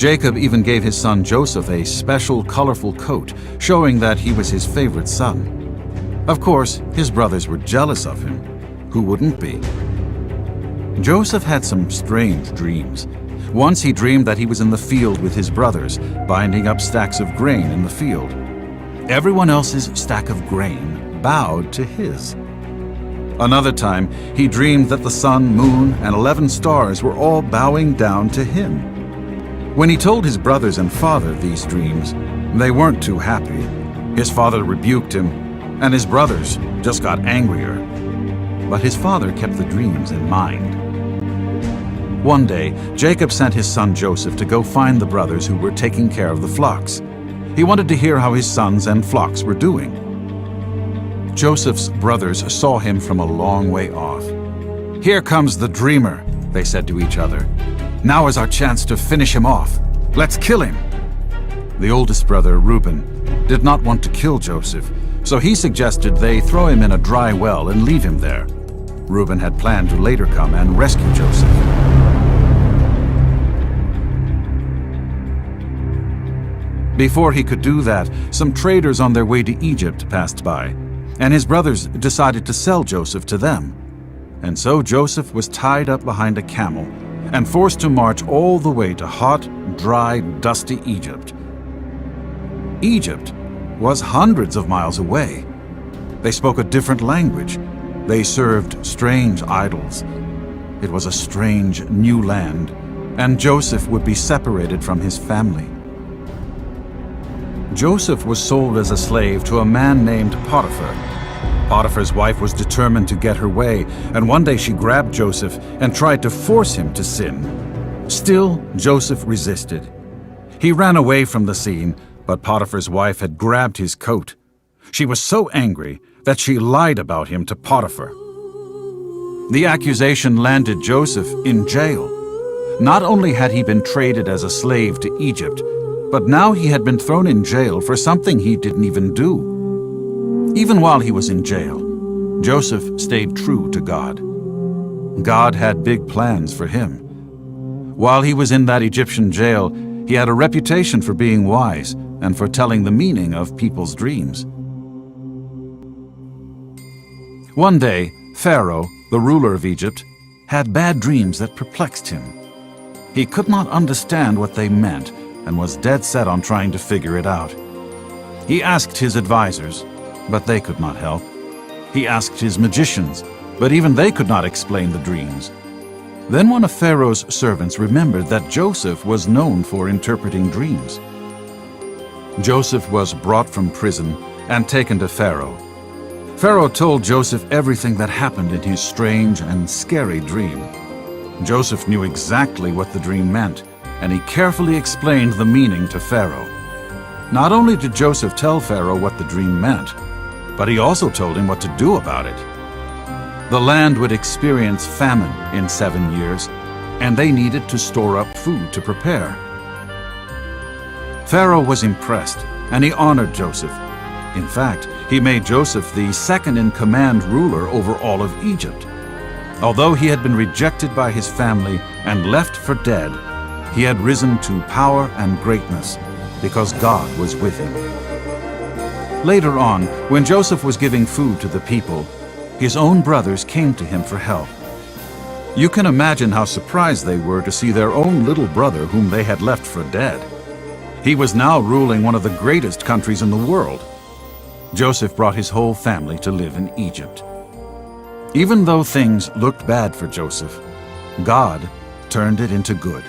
Jacob even gave his son Joseph a special colorful coat, showing that he was his favorite son. Of course, his brothers were jealous of him. Who wouldn't be? Joseph had some strange dreams. Once he dreamed that he was in the field with his brothers, binding up stacks of grain in the field. Everyone else's stack of grain bowed to his. Another time, he dreamed that the sun, moon, and 11 stars were all bowing down to him. When he told his brothers and father these dreams, they weren't too happy. His father rebuked him, and his brothers just got angrier. But his father kept the dreams in mind. One day, Jacob sent his son Joseph to go find the brothers who were taking care of the flocks. He wanted to hear how his sons and flocks were doing. Joseph's brothers saw him from a long way off. "Here comes the dreamer," they said to each other. "Now is our chance to finish him off. Let's kill him." The oldest brother, Reuben, did not want to kill Joseph, so he suggested they throw him in a dry well and leave him there. Reuben had planned to later come and rescue Joseph. Before he could do that, some traders on their way to Egypt passed by, and his brothers decided to sell Joseph to them. And so Joseph was tied up behind a camel and forced to march all the way to hot, dry, dusty Egypt. Egypt was hundreds of miles away. They spoke a different language. They served strange idols. It was a strange new land, and Joseph would be separated from his family. Joseph was sold as a slave to a man named Potiphar. Potiphar's wife was determined to get her way, and one day she grabbed Joseph and tried to force him to sin. Still, Joseph resisted. He ran away from the scene, but Potiphar's wife had grabbed his coat. She was so angry that she lied about him to Potiphar. The accusation landed Joseph in jail. Not only had he been traded as a slave to Egypt, but now he had been thrown in jail for something he didn't even do. Even while he was in jail, Joseph stayed true to God. God had big plans for him. While he was in that Egyptian jail, he had a reputation for being wise and for telling the meaning of people's dreams. One day, Pharaoh, the ruler of Egypt, had bad dreams that perplexed him. He could not understand what they meant and was dead set on trying to figure it out. He asked his advisors, but they could not help. He asked his magicians, but even they could not explain the dreams. Then one of Pharaoh's servants remembered that Joseph was known for interpreting dreams. Joseph was brought from prison and taken to Pharaoh. Pharaoh told Joseph everything that happened in his strange and scary dream. Joseph knew exactly what the dream meant, and he carefully explained the meaning to Pharaoh. Not only did Joseph tell Pharaoh what the dream meant, but he also told him what to do about it. The land would experience famine in 7 years, and they needed to store up food to prepare. Pharaoh was impressed, and he honored Joseph. In fact, he made Joseph the second-in-command ruler over all of Egypt. Although he had been rejected by his family and left for dead, he had risen to power and greatness because God was with him. Later on, when Joseph was giving food to the people, his own brothers came to him for help. You can imagine how surprised they were to see their own little brother whom they had left for dead. He was now ruling one of the greatest countries in the world. Joseph brought his whole family to live in Egypt. Even though things looked bad for Joseph, God turned it into good.